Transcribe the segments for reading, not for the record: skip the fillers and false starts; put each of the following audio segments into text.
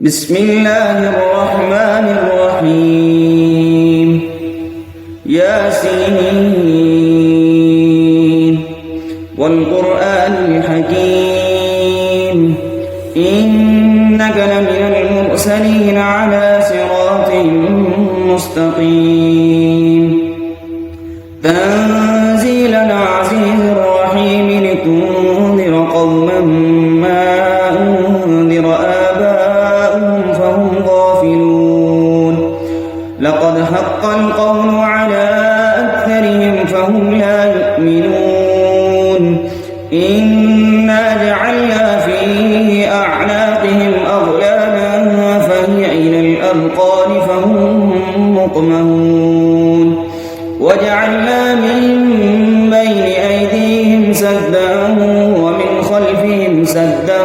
بسم الله الرحمن الرحيم ياسين والقرآن الحكيم إنك لمن المرسلين على صراط مستقيم تنزيل العزيز الرحيم لتنذر قوما ما أنذر آباؤهم فهم غافلون لقد حق القول على أكثرهم فهم لا يؤمنون إنا جعلنا في أعناقهم أغلالا فهي إلى الأذقان فهم مقمحون وجعلنا من بين أيديهم سدا ومن خلفهم سدا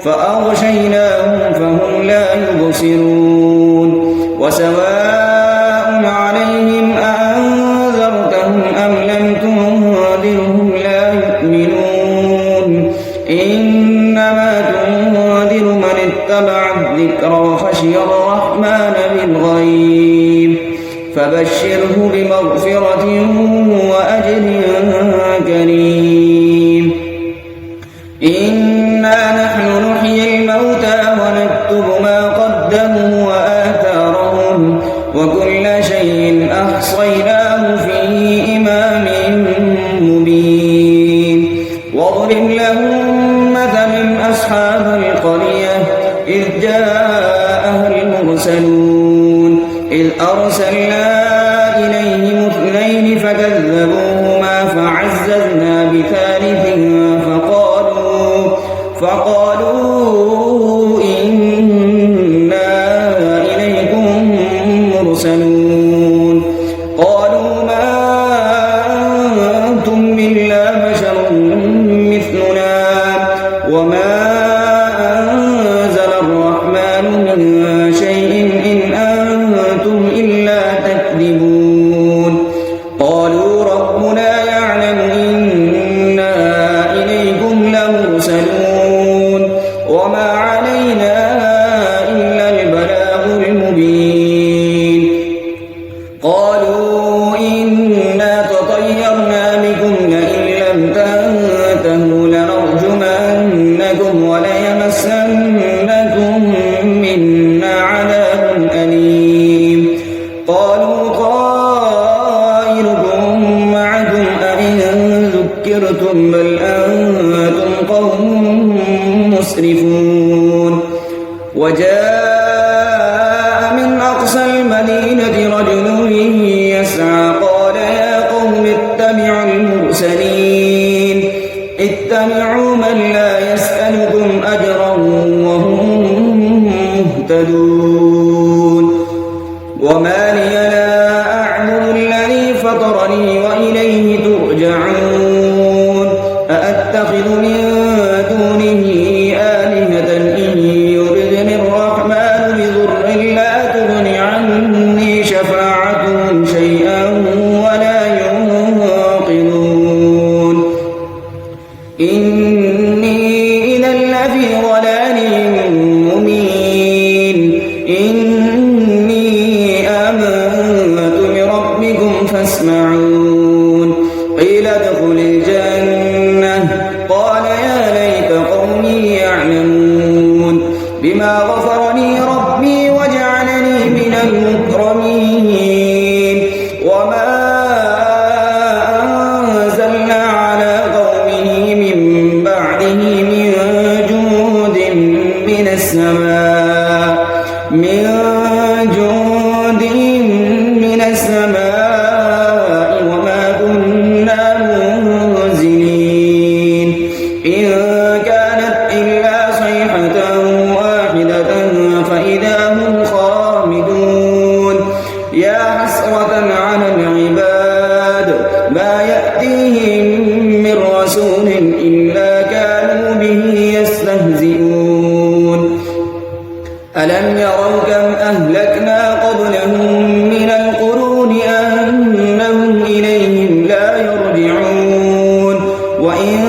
فأغشيناهم فهم لا يبصرون وسواء عليهم أأنذرتهم أم لم تنذرهم لا يؤمنون إنما تنذر من اتبع الذكر وخشي الرحمن بالغيب فبشره بمغفرة وأجر كريم إنا نحن نحيي الموتى ونكتب ما قدموا وآثارهم وكل شيء أحصيناه في إمام مبين واضرب لهم مثلا أصحاب القرية إذ جاءها المرسلون إذ أرسلنا إليهم اثنين فكذبوهما فعززنا بثالث فقالوا إنا إليكم مرسلون قالوا ما أنتم إلا بشر مثلنا وما أنزل الرحمن من شيء إن أنتم إلا تكذبون قالوا ربنا يعلم إنا إليكم لمرسلون وما علينا إلا البلاغ المبين قالوا إنا تطيرنا بكم لئن لم تنتهوا لنرجمنكم وليمسنكم منا عذاب أليم قالوا طائركم معكم أئن ذكرتم بل أنتم قوم مسرفون وجاء من أقصى المدينة رجل يسعى قال يا قوم اتبعوا المرسلين اتبعوا من لا يسألكم أجرا وهم مهتدون وما لي لا أعبد الذي فطرني وإليه ترجعون أأتخذ من دونه آلهة إن يردني الرحمن بضر لا تغن عني شفاعتهم شيئا ولا ينقذون إني إذا لفي ضلال مبين إني آمنت بربكم فاسمعون قيل ادخل الجنة قال يا ليت قومي يعلمون بما غفرني ربي وجعلني من المكرمين وما أنزلنا على قومه من بعده من جند من السماء وما كنا منزلين إن كانت إلا صيحة واحدة فإذا هم خامدون يا حسرة على العباد ما يأتيهم من رسول إلا كانوا به يستهزئون ألم يروا كم أهلكنا قبلهم من القرون أنهم إليهم لا يرجعون وإن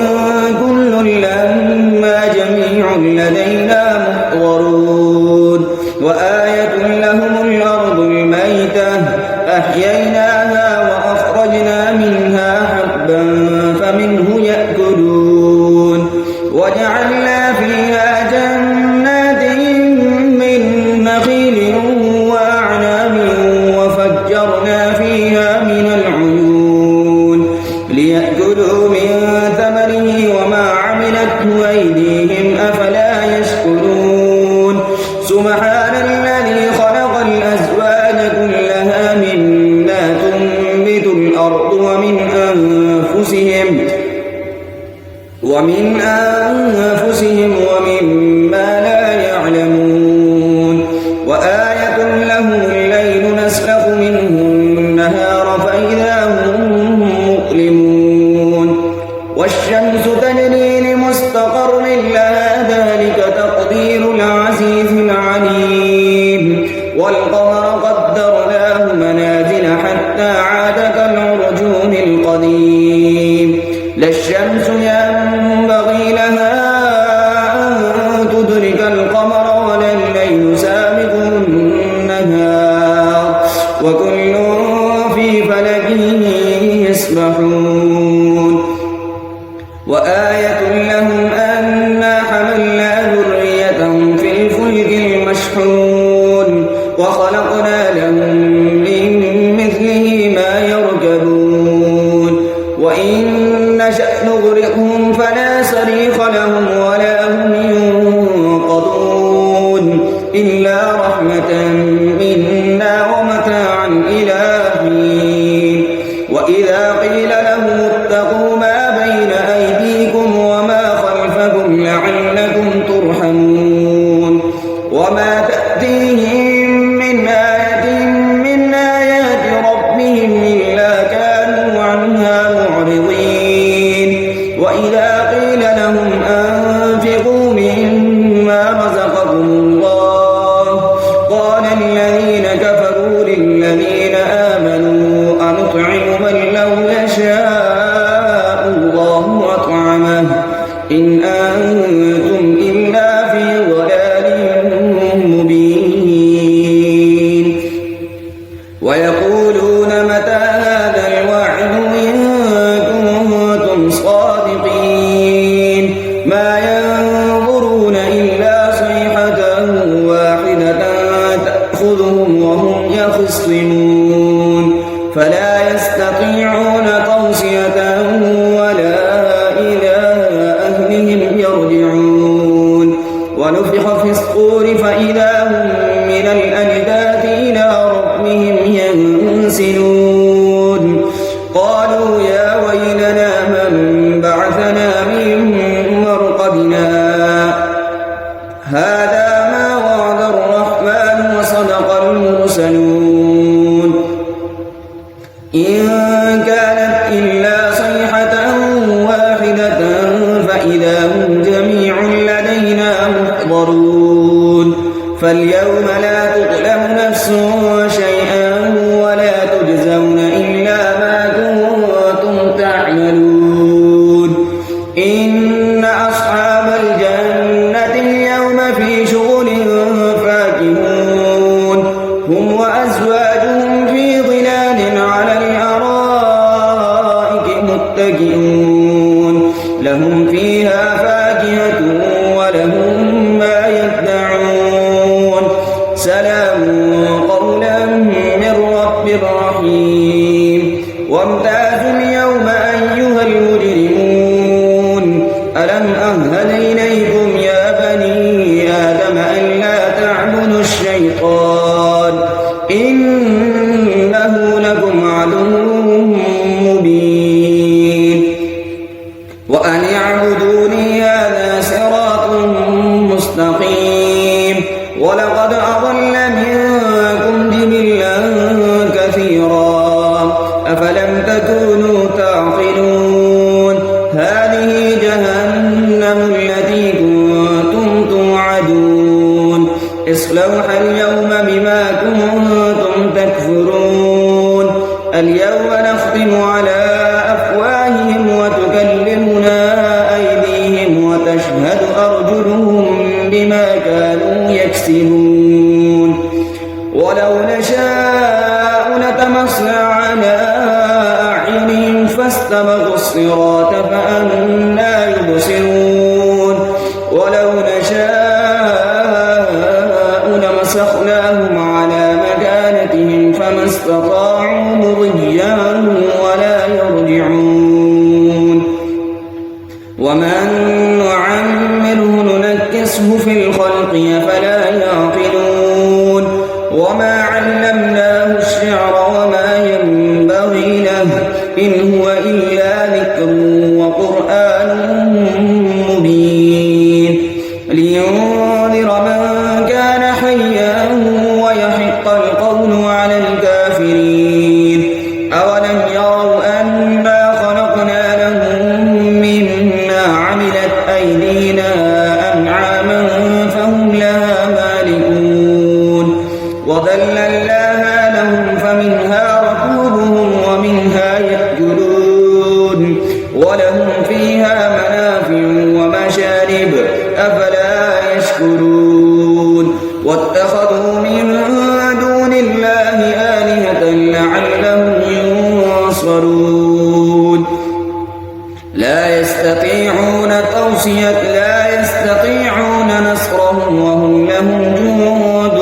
كل لما جميع لدينا إلينا محضرون وآية لهم الأرض الميتة أحييناها وأخرجنا منها حبا فمنه يأكلون وجعلنا فيها جنات من نخيل وأعناب وفجرنا فيها من العيون ليأكلوا من ثمره وما عملته أيديهم أفلا يشكرون سبحان الذي خلق الأزواج كلها مما تنبت الأرض ومن أنفسهم ومما لا يعلمون وآية لهم الليل نسلخ منه النهار فإذا هم مظلمون والشمس تجري لمستقر لها ذلك تقدير العزيز العليم والقمر قدرناه منازل حتى عاد كالعرجون القديم لا الشمس ينبغي لها أن تدرك القمر ولا الليل سابق النهار وكل في فلك يسبحون وآية لهم أنا حملنا ذريتهم في الفلك المشحون وخلقنا لهم من مثله ما يركبون وإن نشأ نغرقهم فلا صريخ لهم ولا هم ينقذون إلا رحمة منا ومتاعا إلى حين وإذا قيل لهم اتقوا ما بين أيديكم وما خلفكم لعلكم ترحمون وما تأتيهم من آية من آيات ربهم إلا كانوا عنها معرضين وإذا قيل لهم أنفقوا مما رزقكم الله قال الذين كفروا للذين آمنوا أنطعم من لو يشاء الله أطعمه إن أنتم إلا في ضلال مبين ويقولون متى هذا الوعد إن كنتم صادقين ما ينظرون إلا صيحة واحدة تأخذهم وهم يخصمون فلا يستطيعون توصية ولا إلى أهلهم يرجعون ونفخ في الصور فإذا هم من الأجداث إلى ربهم ينسلون قالوا يا ويلنا من بعثنا من مرقدنا هذا ما وعد الرحمن وصدق المرسلون إن كانت إلا صيحة واحدة فإذا هم جميع لدينا محضرون فاليوم لا تظلم نفس شيئا ولا تجزون إلا ما كنتم تعملون إن أصحاب الجنة اليوم في شغل فاكهون هم وأزواجهم في ظلال على الأرائك متكئون لهم فيها فاكهة ولهم ما يدعون سلام قولا من رب رحيم وامتازوا اليوم أيها المجرمون ألم أهل إليكم يا بني آدم ألا تعبدوا الشيطان إنه لكم عدو مبين وأن اعبدوني هذا صراط مستقيم ولقد أضل منكم جبلا كثيرا أفلم تكونوا تعقلون هذه جهنم التي كنتم توعدون اصلوها اليوم بما كنتم تكفرون اليوم نختم على أفواههم وتكلمنا أيديهم وتشهد أرجلهم بما كانوا يكسبون ولو نشاء لطمسنا على أعينهم فاستبقوا الصراط فأنى يبصرون ولو نشاء لمسخناهم على مكانتهم فما استطاعوا مضيا ولا يرجعون ومن نعمره ننكسه في الخلق أفلا يعقلون وما علمناه الشعر وما ينبغي له إن هو إلا ذكر وقرآن مبين لينذر من كان حيا ويحق القول على الكافرين أولم يروا أنا خلقنا لهم مما عملت أيدينا أنعاما فهم لها مالكون وذللناها لهم فمنها ركوبهم ومنها يأكلون ولهم فيها منافع ومشارب أفلا يشكرون واتخذوا من دون الله آلهة لعلهم ينصرون لا يستطيعون نصرهم وهم لهم جند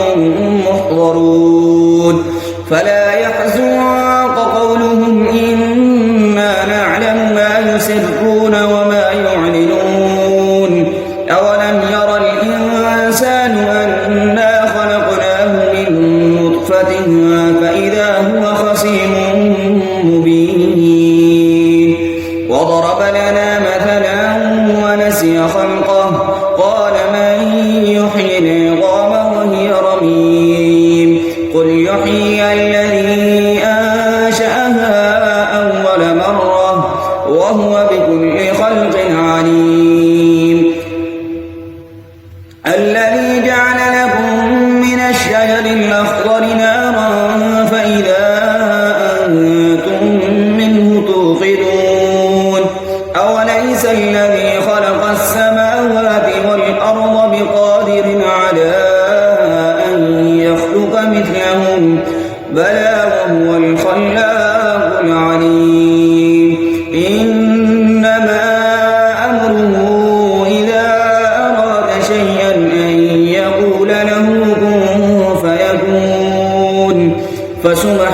محضرون فلا يحزنك قولهم إنا نعلم ما يسرون وما يعلنون أولم ير الإنسان أنا خلقناه من نطفة فإذا هو خصيم مبين وضرب لنا مثلا ونسي خلقه قال من يحيي العظام وهي رميم قل يحيي الذي أنشأها أول مرة وهو بكل خلق عليم الذي جعل لكم من الشجر الأخضر نارا فإذا أنتم منه توقدون أوليس الذي خلق السماوات والأرض بقادر على أن يخلق مثلهم بلى وهو الخلاق العليم إنما أمره إذا أراد شيئا أن يقول له كن فيكون فسبحان